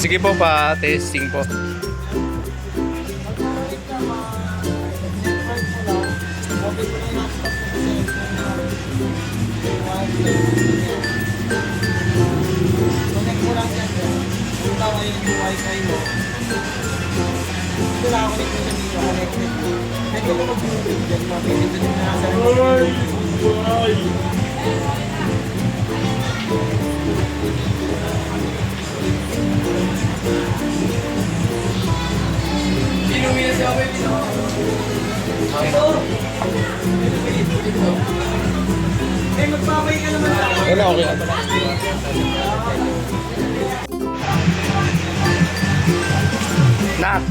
Sige po pa, testing po. Connect mo lang yan. Kung tama yung wifi mo. Ito lang connect mo sa dito. Connected. Pwede mo mag-bluetooth dyan. Mapinito din na nasa eh, magpapay ka naman sa akin. Ano, okay. Nak!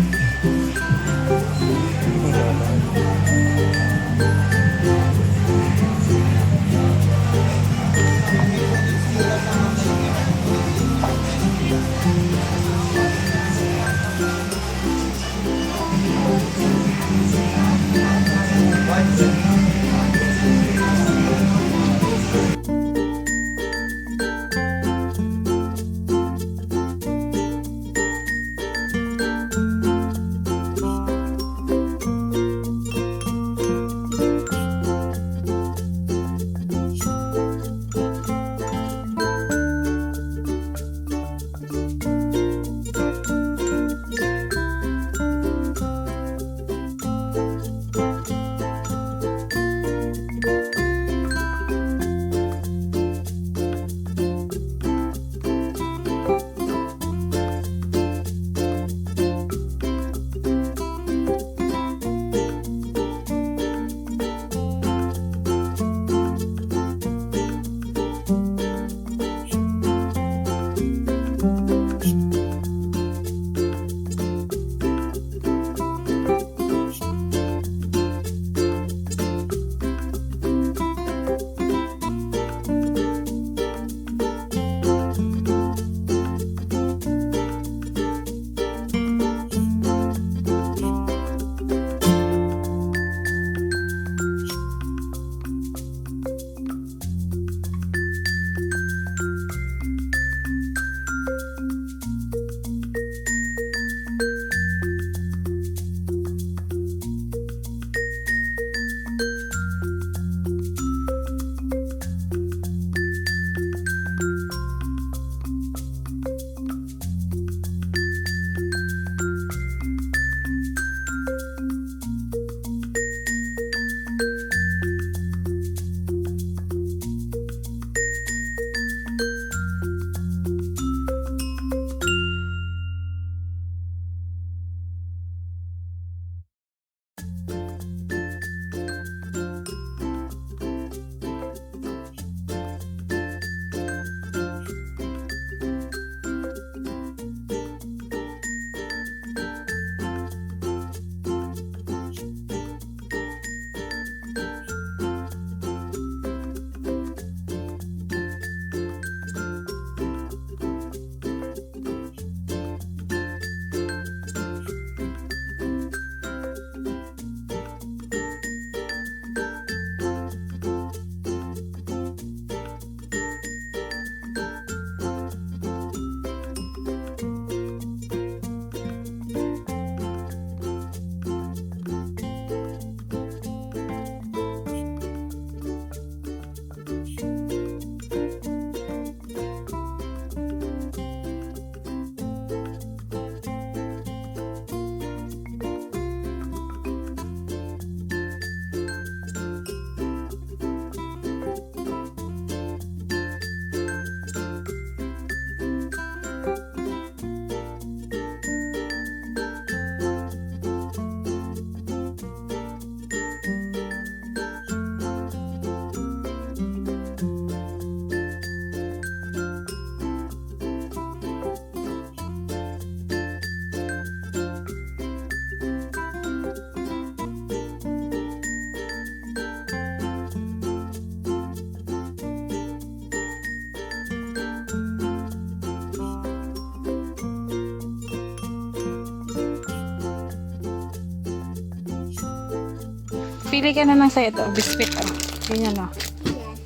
Pili ka na lang sa'yo ito. Biscuit. Oh. Ganyan o.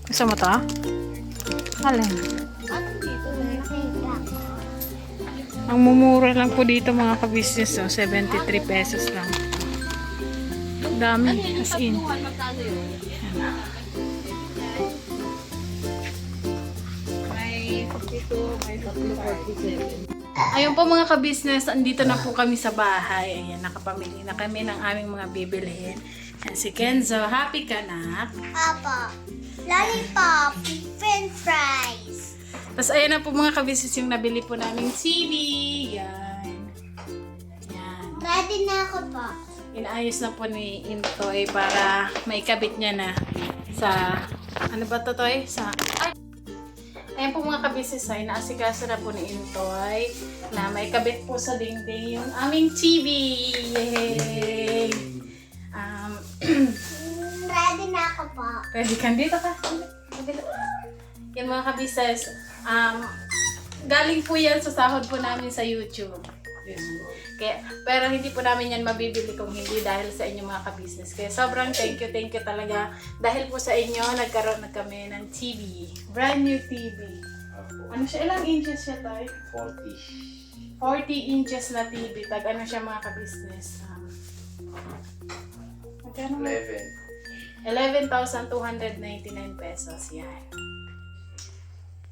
Gusto mo to? Alin? Ang mumura lang po dito mga ka-business, 73 pesos lang. Dami, as in. May 52, may 47. Ayun po mga ka-business, andito na po kami sa bahay. Ayan, nakapamili na kami ng aming mga bibilhin. Ayan, si Kenzo, happy ka na? Papa, lollipop, french fries. Tapos ayan na po mga ka-business yung nabili po naming TV. Yan. Yan. Ready na ako pa. Inaayos na po ni Intoy para maikabit niya na sa, ano ba to, Toy? Sa, ay! Ayan po mga ka-business ay naasikaso na po ni Intoy na maikabit po sa dingding yung aming TV. Yay! Ready na ako pa. Ready ka? Dito ka. Yan mga ka-business. Galing po yan sa sahod po namin sa YouTube. Kaya, pero hindi po namin yan mabibili kung hindi dahil sa inyo mga ka-business. Kaya sobrang thank you talaga. Dahil po sa inyo, nagkaroon na kami ng TV. Brand new TV. Ano siya? Ilang inches siya tayo? 40. 40 inches na TV. Tag ano siya mga ka-business? Magkano mo? 11,299 pesos. Yan.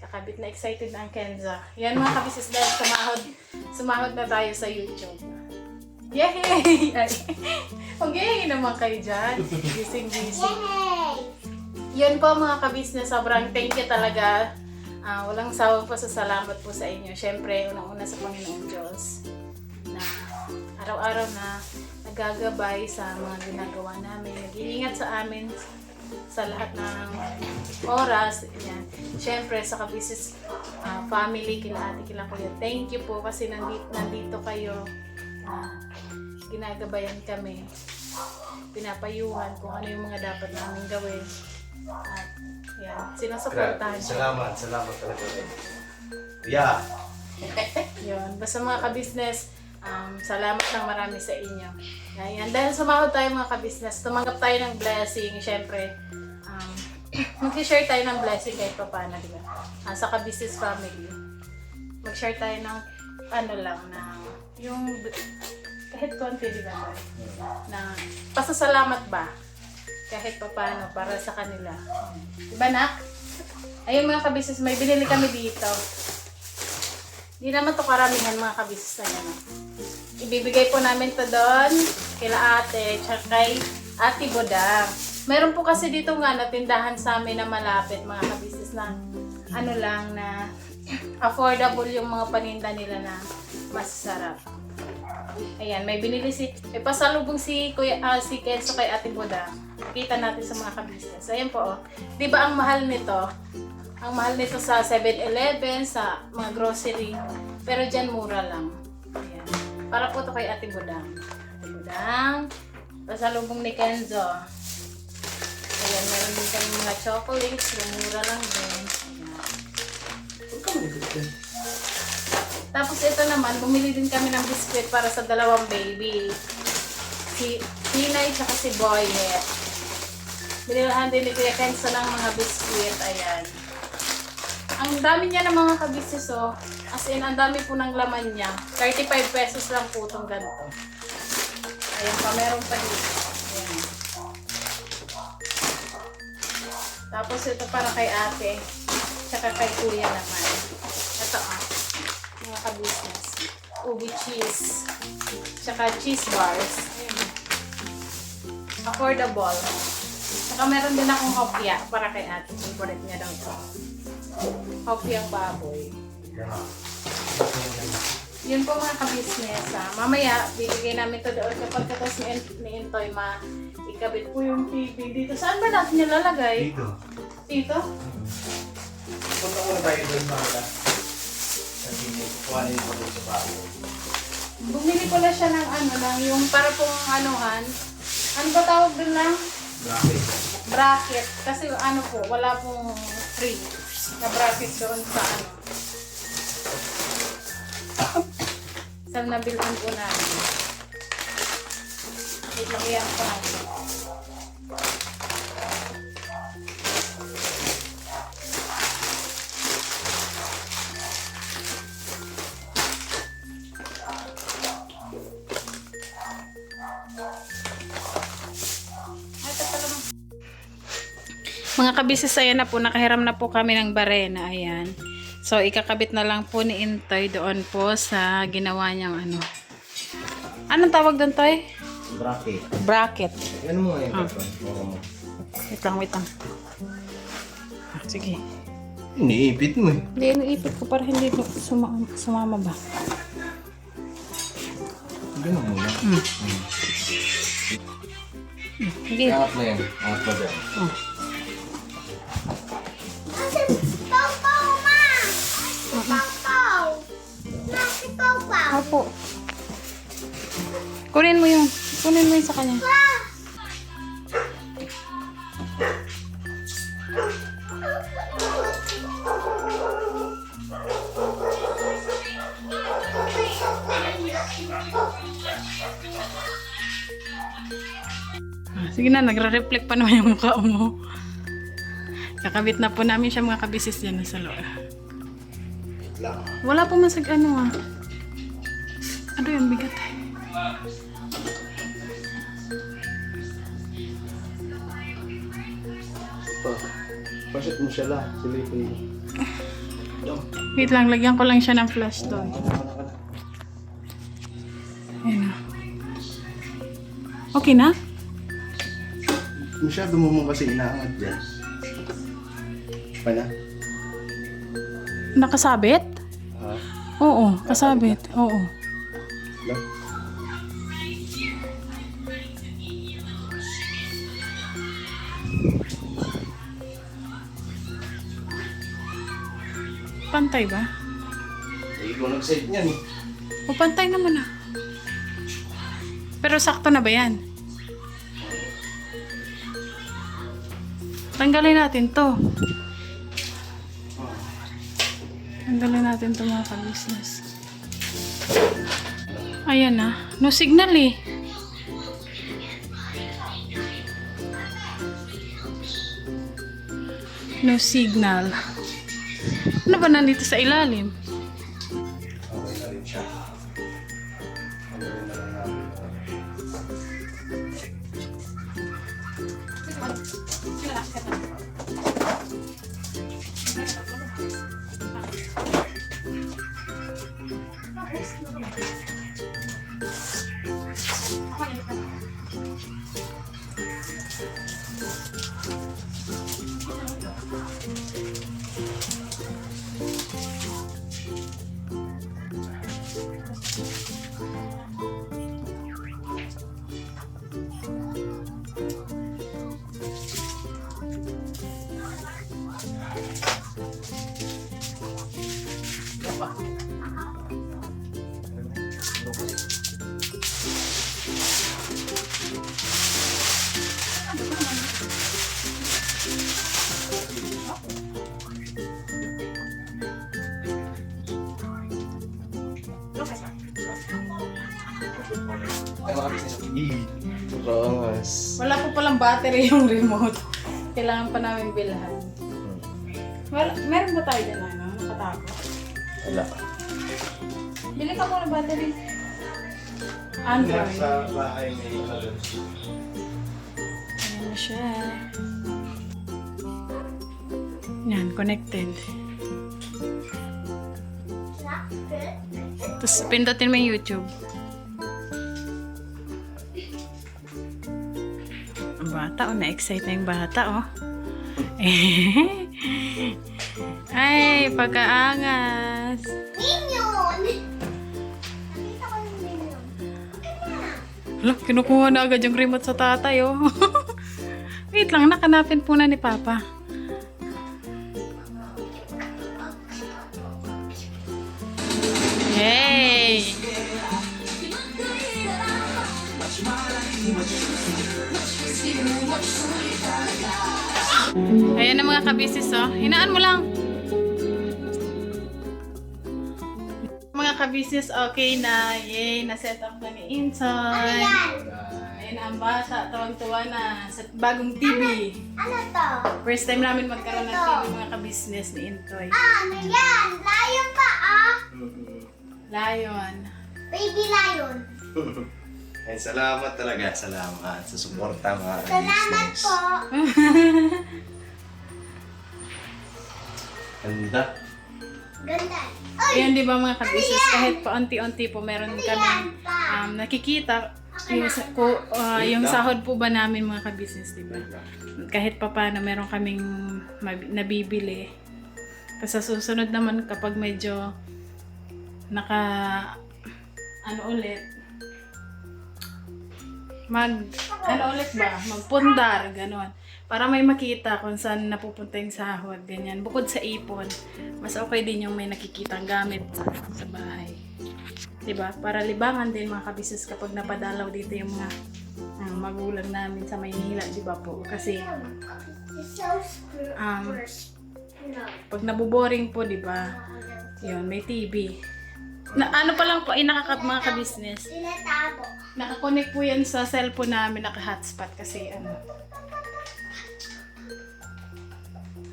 Kakabit na excited na ang Kenza. Yan mga kabisis dahil sumahod na tayo sa YouTube. Yay! Okay naman kayo dyan. Gising-gising. Yay! Yun po mga kabisnes, sobrang thank you talaga. Walang sawang pasasalamat po sa inyo. Siyempre, unang-una sa Panginoong Diyos na araw-araw na nagagabay sa mga ginagawa namin. Nag-iingat sa amin sa lahat ng oras. Yan. Siyempre, sa kabisis family, kila ate, kila kuya, thank you po kasi nandito kayo. Ginagabayan kami. Pinapayuhan kung ano yung mga dapat namin gawin. At yan, sinusuportahan. Salamat talaga. Yeah. Yun, basta mga ka-business, salamat ng marami sa inyo. Yan, dahil sumahod tayo mga ka-business, tumanggap tayo ng blessing, syempre, mag-share tayo ng blessing kahit pa paano, di ba? Sa ka-business family, mag-share tayo ng, ano lang, na yung, kahit konti, di ba? Na, pasasalamat ba? Kahit pa paano, para sa kanila. Diba, nak? Ayun mga ka-business, may binili kami dito. Hindi naman to karamihan mga ka-business na yan. Ibibigay po namin to doon kila ate, tsaka kay Ate Bodang. Meron po kasi dito nga na tindahan sa amin na malapit mga ka-business na ano lang na affordable yung mga paninda nila na masarap. Ayan, may pasalubong si si Kenzo kay Ate Bodang. Kita natin sa mga ka-business. Ayan po, oh. 'Di ba ang mahal nito? Ang mahal nito sa 7-Eleven, sa mga grocery. Pero diyan mura lang. Ayan. Para po to kay Ate Bodang. Ate Bodang, pasalubong ni Kenzo. Ayan, meron din kami mga chocolates. Mura lang din. Ayan. Tapos ito naman, bumili din kami ng biskwit para sa dalawang baby. Si Tinay tsaka si Boyet. Binilahan din ni Kuya Kenzo ng mga biskwit. Ayan. Ang dami niya ng mga kabisnes, oh. As in, ang dami po ng laman niya. 35 pesos lang po itong ganito. Ayan pa, meron pa dito. Ayan. Tapos ito para kay ate. Tsaka kay kuya naman. Ito, mga kabisnes. Ubi cheese. Tsaka cheese bars. Ayan. Affordable. Saka meron din akong hopya para kay ate. Favorite niya daw ito. Hopyang baboy. Yun po mga ka-business. Mamaya, bibigay namin ito doon kapag katas ni Intoy ikabit po yung TV dito. Saan ba natin yung lalagay? Dito. Dito? Punta muna tayo doon mga kuhanin ko doon sa bago. Bumili ko na siya ng yung para pong anuhan. Ano ba tawag doon lang? Bracket. Bracket. Kasi wala pong free na bracket doon sa sa nabilhan po namin. Wait lang yan po natin. Mga kabisis, ayan na po, nakahiram na po kami ng barena, ayan. So, ikakabit na lang po ni Intoy doon po sa ginawa niyang ano. Anong tawag doon, Toy? Bracket. Bracket. Ano mo ngayon? Oo. Wait lang. Sige. Iniipit mo eh. Hindi, ipit ko para hindi sumama ba? Ganun mo lang. Sige. Angat mo yan. Angat mo dyan. Pau-pau, ma! Pau-pau! Nasi pau-pau! Opo. Kunin mo yung sa kanya. Sige na, nagre-reflect pa naman yung mukha mo. Kakabit na po namin siya mga kabisis dyan sa loob. Lang. Wala po masag ano ah. Ano yung bigat eh. Pasit mo siya lang. Silipin mo. Wait lang, lagyan ko lang siya ng flash doon. Ayan na. Okay na? Masyado mo kasi inaangat dyan. Pa na? Nakasabit? Ha? Oo, kasabit. Oo. Lang. Pantay ba? Eh, ikaw nag-save niyan eh. O, pantay naman ah. Pero sakto na ba yan? Tanggalin natin to. Tanggalin natin to mga ka-business. Ayan na. No signal eh. No signal. Ano ba nandito sa ilalim? Okay na rin siya. Ano rin na lang natin. Ay, makabisin siya. Rangas. Wala po palang battery yung remote. Kailangan pa namin bilhan. Meron ba tayo dyan ano? Nakatago? Wala. Bili ka muna battery. Android. Sa bahay may Ayan na siya. Yan, connected. Tapos pindutin mo yung YouTube. Ang bata, oh. Na-excite na yung bata, oh. Ay, pagkaangas. Minion! Nakita ko yung minion. Hala, kinukuha na agad yung remote sa tatay, oh. Wait lang, nakanapin po na ni Papa. Yay! Ayan na mga kabisis, oh. Hinaan mo lang. Mga kabisis, okay na. Yay, na-set up na ni Insoy. Ayan ang bata, tawag-tuwa na sa bagong TV. Ano to? First time namin magkaroon ng TV, mga ka-business ni Intoy. Ano yan? Lion ba ah? Lion. Baby lion. Ay, salamat talaga. Salamat sa suporta mga Salamat business. po. Ganda. Ganda. Ayun, di ba mga ka-business, kahit paunti-unti po meron kami nakikita yung, yung sahod po ba namin mga ka-business, di ba? Kahit pa paano meron kaming nabibili. Tapos sa susunod naman kapag medyo magpundar, gano'n. Para may makita kung saan napupunta yung sahod, ganyan. Bukod sa ipon, mas okay din yung may nakikitang gamit sa bahay. Diba? Para libangan din mga kabisnes kapag napadalaw dito yung mga magulang namin sa Maynila, diba po? Kasi It's so pag nabuboring po, diba? Yun, may TV. Ano pa lang po, ay mga kabisnes. Tinatabo. Nakakonect po yan sa cellphone namin, naka-hotspot kasi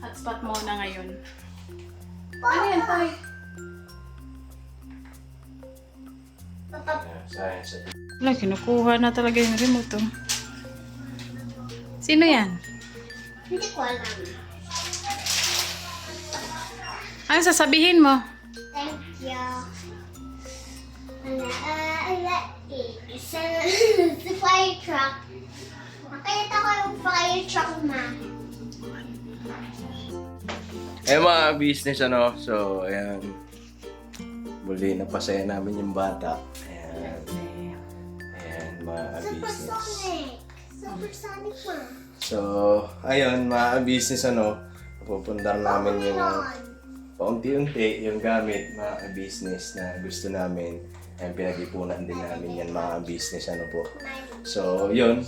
hotspot muna ngayon. Ano yan, Tay? Wala, kinukuha na talaga yung remote. Oh. Sino yan? Hindi ko alam. Ano sasabihin mo? Thank you. Sa fire truck. Nakita ko yung fire truck na. Eh mga business so ayan. Muli napasaya namin yung bata. Ayan. Ayan mga business. Supersonic. Supersonic ma. So ayun mga business pupundar namin yung paunti-unti yung gamit mga business na gusto namin. Ayan, pinag-ipunan din namin yan mga business po. So yun.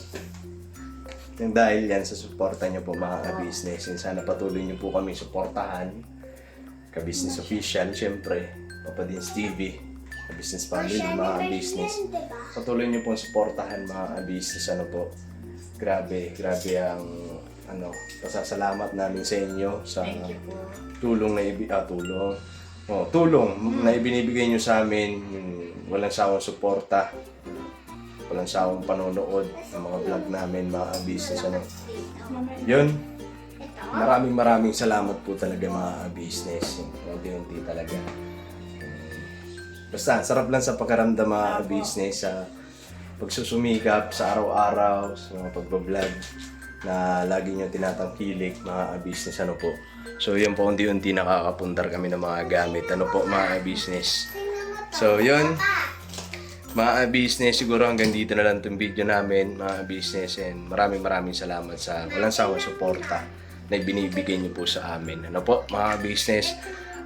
Yung dahil yan sa suporta nyo po mga business, sana patuloy nyo po kami suportahan. Ka-business official, syempre, Papa Dins TV, ka-business family, mga business. Patuloy nyo po suportahan mga business, po. Grabe ang pasasalamat namin sa inyo sa tulong na na ibinibigay nyo sa amin, yung walang sawang suporta. Walang sawang panonood ng mga vlog namin, mga business. Yun. Maraming salamat po talaga mga business. Unti-unti talaga. Basta, sarap lang sa pagkaramdam mga business sa pagsusumikap sa araw-araw, sa mga pagbablog na lagi nyo tinatangkilik mga business. Po. So, yun po, unti-unti nakakapundar kami ng mga gamit. Mga business. So, yun. Mga business, siguro hanggang dito na lang itong video namin, mga business, and maraming salamat sa walang sawang suporta na binibigay niyo po sa amin. Mga business,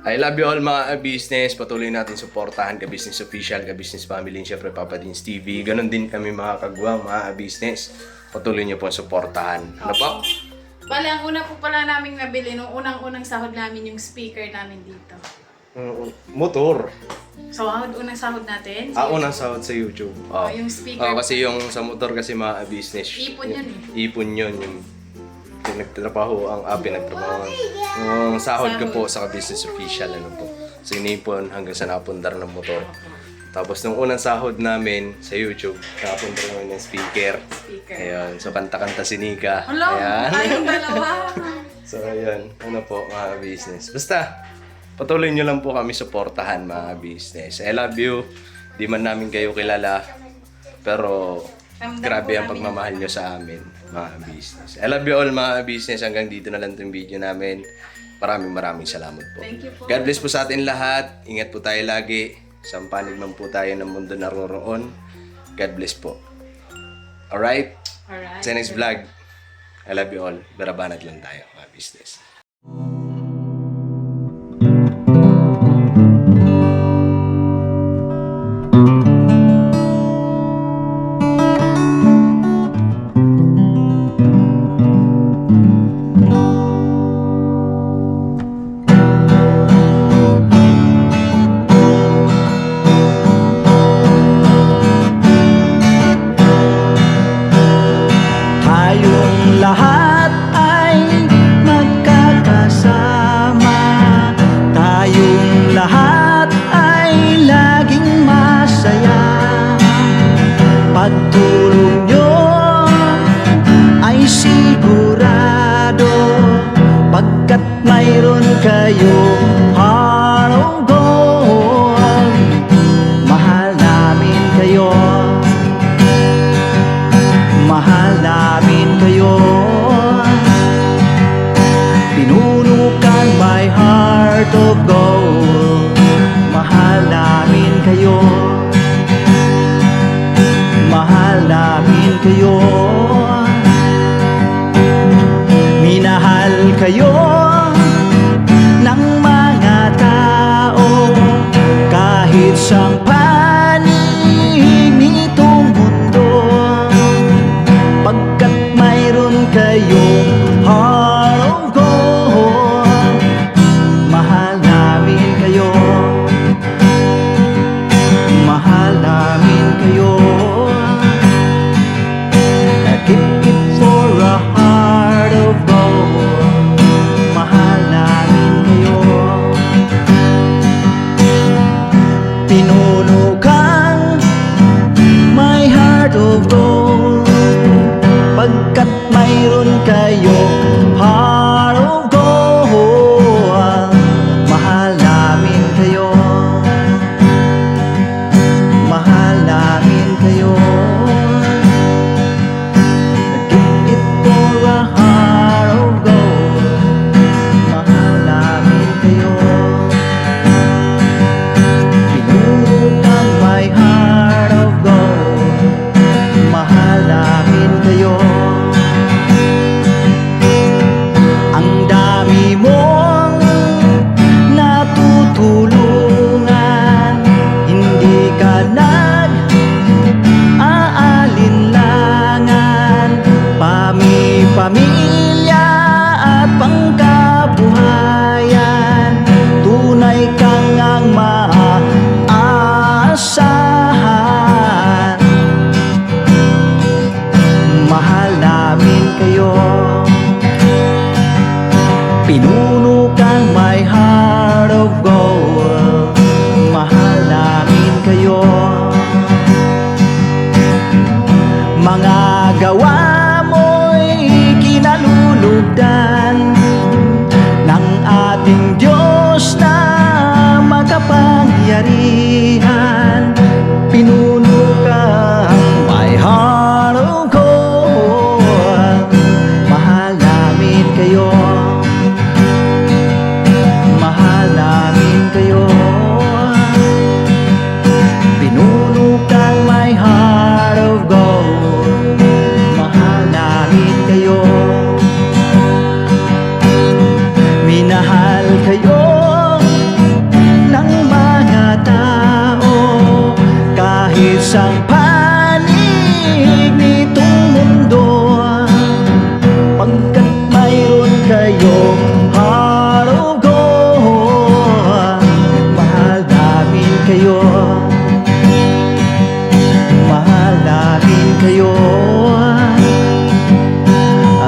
I love you all mga business, patuloy natin suportahan ka-business official, ka-business family, and syempre Papa Dins TV. Ganon din kami mga kagwang, mga business, patuloy niyo po suportahan. Bale, ang una po pala namin nabili, nung unang sahod namin yung speaker namin dito. Motor. So, unang sahod natin? Unang sahod sa YouTube. Yung speaker. Kasi yung sa motor kasi mga business. Ipon yun Ipon yun. Yung pinagtrabaho yung sahod ko po sa business official. Po. So, inipon hanggang sa napundar ng motor. Tapos, nung unang sahod namin sa YouTube, napundar namin ng speaker. Ayan. So, kanta-kanta si Nika. Hello! Tayong dalawa! So, ayan. Mga business. Basta, patuloy nyo lang po kami suportahan mga business. I love you. Di man namin kayo kilala. Pero grabe ang pagmamahal nyo sa amin mga business. I love you all mga business. Hanggang dito na lang itong video namin. Maraming salamat po. Thank you po. God bless po sa atin lahat. Ingat po tayo lagi. Saan panig man po tayo ng mundo naroroon. God bless po. Alright? Sa next vlog. I love you all. Barabanat lang tayo mga business. Tayong lahat ay magkakasama. mayroon kayo heart of gold. Mahal namin kayo, mahal namin kayo. Pinunukan my heart of gold. Mahal namin kayo, mahal namin kayo. Minahal kayo ng mga tao kahit sang panig nitong mundo, pagkat mayroon kayong heart of gold. Mahal namin kayo, mahal namin kayo. Keep it for a heart of gold. Mahal namin kayo. Pinunukan my heart of gold, pagkat mayroon kayo heart of gold. Mahal namin kayo, mahal namin kayo. Keep it for a heart of gold. Mahal namin kayo. Pinunukan my heart of gold. Mahal namin kayo. Ang dami mong natutulungan, hindi ka nag-aalinlangan. Pamilya at pangkabuhayan, tunay kang ang maaasahan. Mahal namin kayo. Pinunukan my heart of gold. Mahal namin kayo. Mga gawa mo'y kinalulugdan ng ating Diyos na makapangyarihan. Pinunukan my heart of gold. Mahal namin kayo, mahal namin kayo. Pinunukan my heart of gold. Mahal namin kayo. Minahal kayo ng mga tao kahit sang panig nitong mundo, pagkat mayroon kayong heart of gold. Mahal namin kayo, mahal namin kayo.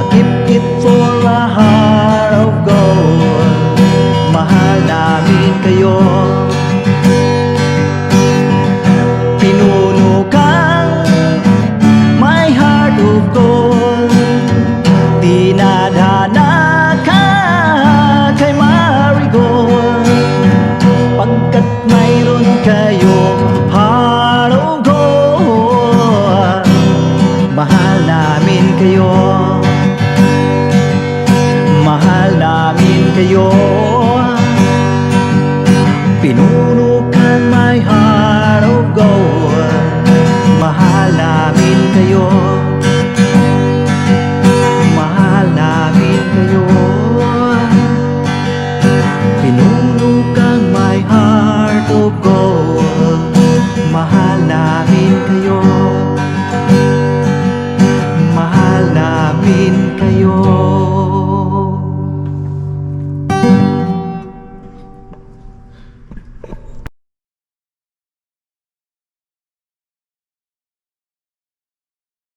Keep it for a heart of gold. Mahal namin kayo. Pinunukan my heart of gold. Dinadhana ka kay Marigold, pagkat mayroon kayong heart of gold. Mahal namin kayo, mahal namin kayo.